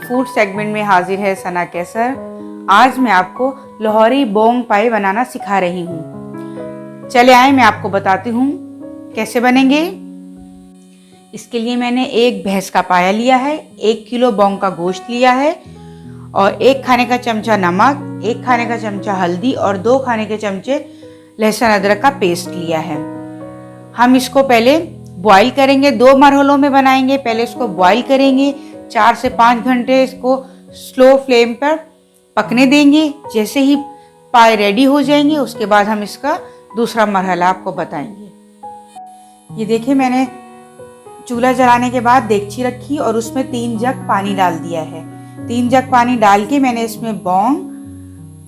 Food segment में हाजिर है सना कैसर। आज मैं आपको लाहौरी बोंग पाई बनाना सिखा रही हूँ। चले आए मैं आपको बताती हूँ कैसे बनेंगे। इसके लिए मैंने एक भैंस का पाया लिया है, 1 किलो बोंग का गोश्त लिया है और 1 खाने का चमचा नमक, 1 खाने का चमचा हल्दी और 2 खाने के चमचे लहसुन अदरक का पेस्ट लिया है। हम इसको पहले बॉईल करेंगे, 2 मरहलों में बनाएंगे। पहले इसको बॉईल करेंगे, 4 से 5 घंटे इसको स्लो फ्लेम पर पकने देंगे। जैसे ही पाए रेडी हो जाएंगे उसके बाद हम इसका दूसरा मरहला आपको बताएंगे। ये देखिए, मैंने चूल्हा जलाने के बाद देगची रखी और उसमें 3 जग पानी डाल दिया है। 3 जग पानी डाल के मैंने इसमें बोंग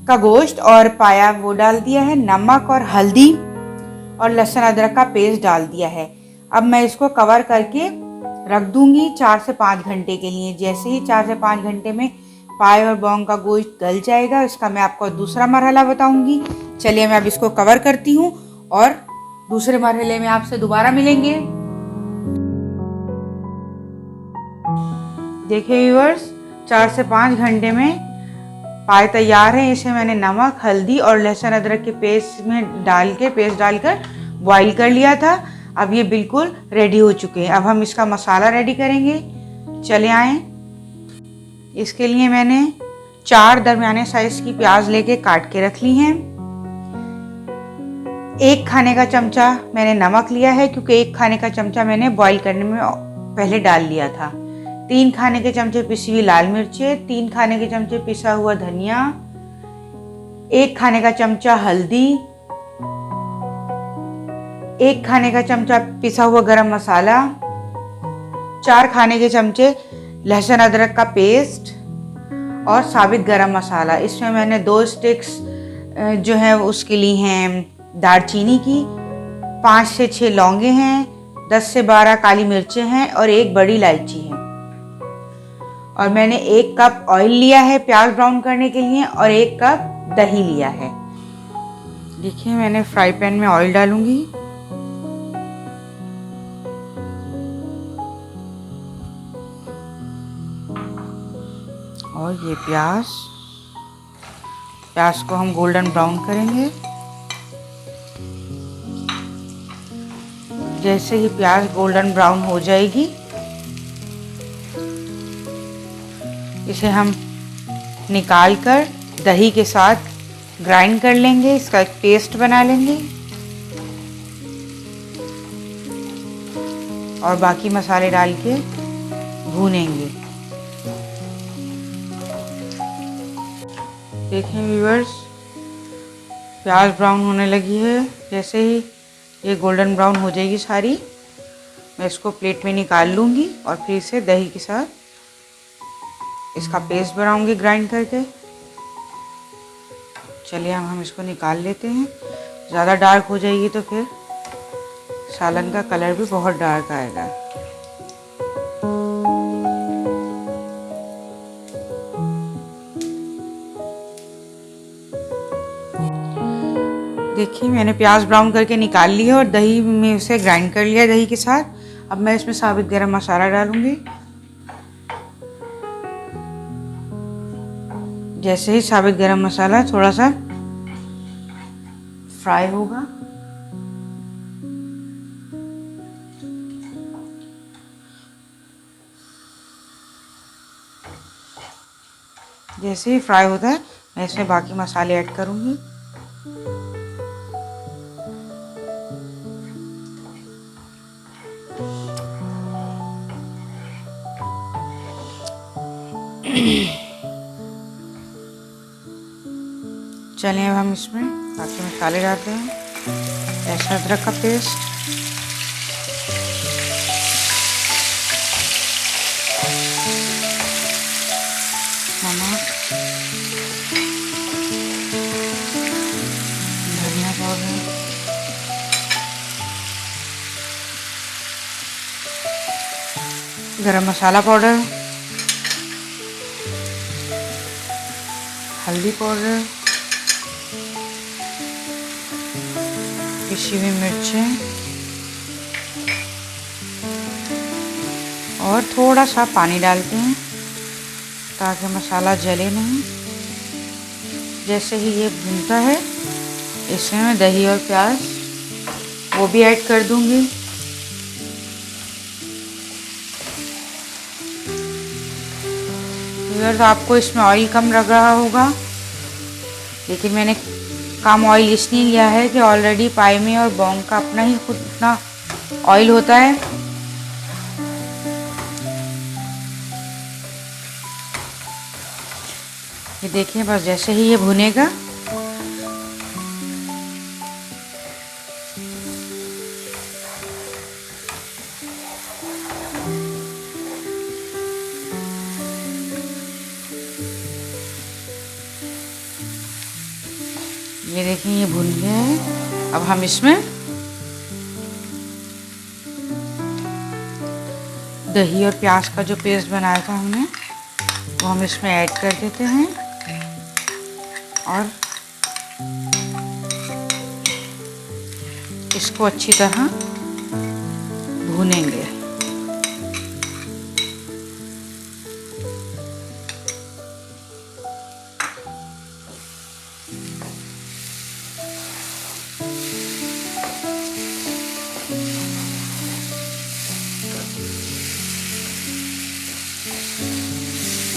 का गोश्त और पाया वो डाल दिया है, नमक और हल्दी और लहसुन अदरक का पेस्ट डाल दिया है। अब मैं इसको कवर करके रख दूंगी 4 से 5 घंटे के लिए। जैसे ही 4 से 5 घंटे में पाए और बोंग का गोश्त गल जाएगा, इसका मैं आपको दूसरा मरहला बताऊंगी। चलिए मैं अब इसको कवर करती हूँ और दूसरे मरहले में आपसे दोबारा मिलेंगे। देखिए व्यूअर्स, 4 से 5 घंटे में पाए तैयार है। इसे मैंने नमक, हल्दी और लहसुन अदरक के पेस्ट डालकर बॉईल कर लिया था। अब ये बिल्कुल रेडी हो चुके हैं। अब हम इसका मसाला रेडी करेंगे। चले आए। इसके लिए मैंने 4 दरमियाने साइज की प्याज लेके काट के रख ली हैं। 1 खाने का चमचा मैंने नमक लिया है, क्योंकि 1 खाने का चमचा मैंने बॉईल करने में पहले डाल लिया था। 3 खाने के चमचे पिसी हुई लाल मिर्चें, 3 खाने के चमचे पिसा हुआ धनिया, 1 खाने का चमचा हल्दी, 1 खाने का चमचा पिसा हुआ गरम मसाला, 4 खाने के चमचे लहसुन अदरक का पेस्ट और साबित गरम मसाला। इसमें मैंने 2 स्टिक्स जो है उसके लिए हैं दालचीनी की, 5 से 6 लौंगे हैं, 10 से 12 काली मिर्चें हैं और 1 बड़ी इलायची है। और मैंने 1 कप ऑयल लिया है प्याज ब्राउन करने के लिए और 1 कप दही लिया है। देखिए, मैंने फ्राई पैन में ऑयल डालूंगी। और ये प्याज को हम गोल्डन ब्राउन करेंगे। जैसे ही प्याज गोल्डन ब्राउन हो जाएगी, इसे हम निकाल कर दही के साथ ग्राइंड कर लेंगे, इसका एक पेस्ट बना लेंगे और बाकी मसाले डाल के भूनेंगे। देखें व्यूअर्स, प्याज ब्राउन होने लगी है। जैसे ही ये गोल्डन ब्राउन हो जाएगी सारी, मैं इसको प्लेट में निकाल लूँगी और फिर इसे दही के साथ इसका पेस्ट बनाऊंगी ग्राइंड करके। चलिए हम इसको निकाल लेते हैं। ज़्यादा डार्क हो जाएगी तो फिर सालन का कलर भी बहुत डार्क आएगा। देखिए, मैंने प्याज ब्राउन करके निकाल लिया और दही में उसे ग्राइंड कर लिया दही के साथ। अब मैं इसमें साबित गरम मसाला डालूंगी। जैसे ही साबित गरम मसाला थोड़ा सा फ्राई होगा, जैसे ही फ्राई होता है मैं इसमें बाकी मसाले ऐड करूंगी। चलिए अब हम इसमें बाकी मसाले डालते हैं। लहसुन अदरक का पेस्ट, नमक, धनिया पाउडर, गरम मसाला पाउडर, हल्दी पाउडर, पिसी हुई मिर्चें और थोड़ा सा पानी डालते हैं। ताकि मसाला जले नहीं। जैसे ही ये भुनता है इसमें मैं दही और प्याज वो भी ऐड कर दूंगी। तो आपको इसमें ऑयल कम लग रहा होगा, लेकिन मैंने कम ऑयल इसलिए लिया है कि ऑलरेडी पाई में और बॉन्ग का अपना ही खुद इतना ऑयल होता है। ये देखिए, बस जैसे ही ये भुनेगा ये देखिए ये भुन गया है। अब हम इसमें दही और प्याज का जो पेस्ट बनाया था हमने वो हम इसमें ऐड कर देते हैं और इसको अच्छी तरह भूनेंगे।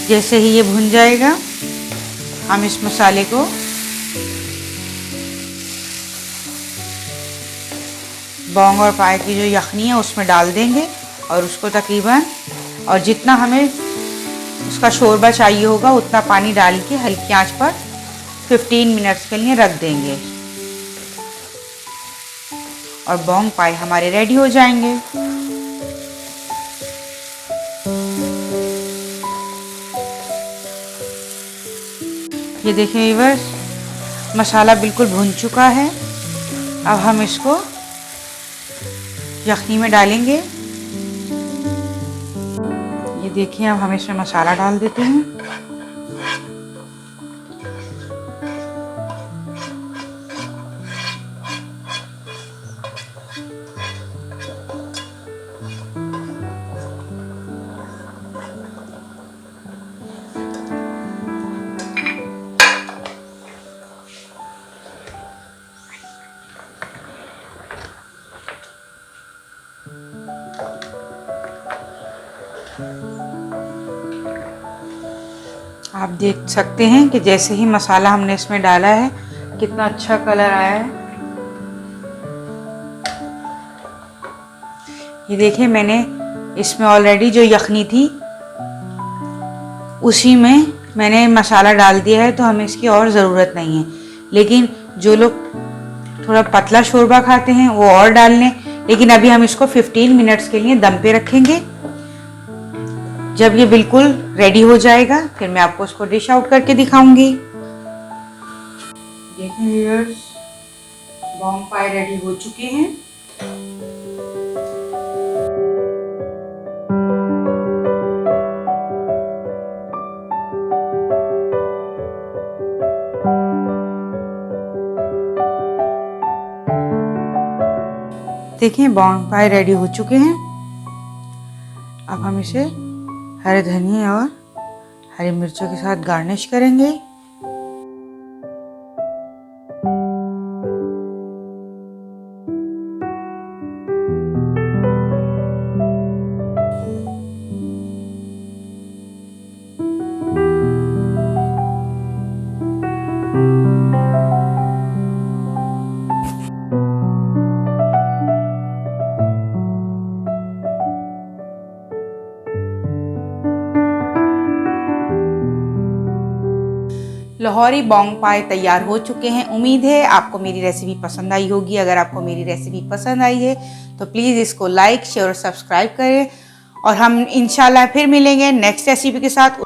जैसे ही ये भुन जाएगा हम इस मसाले को बॉन्ग और पाए की जो यखनी है उसमें डाल देंगे और उसको तकरीबन और जितना हमें उसका शोरबा चाहिए होगा उतना पानी डाल के हल्की आंच पर 15 मिनट्स के लिए रख देंगे और बॉन्ग पाए हमारे रेडी हो जाएंगे। ये देखिए व्यूअर्स, मसाला बिल्कुल भुन चुका है। अब हम इसको यखनी में डालेंगे। ये देखिए, अब हम इसमें मसाला डाल देते हैं। आप देख सकते हैं कि जैसे ही मसाला हमने इसमें डाला है कितना अच्छा कलर आया है। ये देखिए, मैंने इसमें ऑलरेडी जो यखनी थी उसी में मैंने मसाला डाल दिया है, तो हमें इसकी और ज़रूरत नहीं है। लेकिन जो लोग थोड़ा पतला शोरबा खाते हैं वो और डाल लें, लेकिन अभी हम इसको 15 मिनट्स के लिए दम पे रखेंगे। जब ये बिल्कुल रेडी हो जाएगा फिर मैं आपको उसको डिश आउट करके दिखाऊंगी। देखिए व्यूअर्स, बॉन्ग पाई रेडी हो चुके हैं। देखिए बॉन्ग पाई रेडी हो चुके हैं। अब हम इसे हरे धनिया और हरी मिर्चों के साथ गार्निश करेंगे। लाहौरी बॉन्ग पाए तैयार हो चुके हैं। उम्मीद है आपको मेरी रेसिपी पसंद आई होगी। अगर आपको मेरी रेसिपी पसंद आई है तो प्लीज़ इसको लाइक, शेयर और सब्सक्राइब करें और हम इंशाल्लाह फिर मिलेंगे नेक्स्ट रेसिपी के साथ।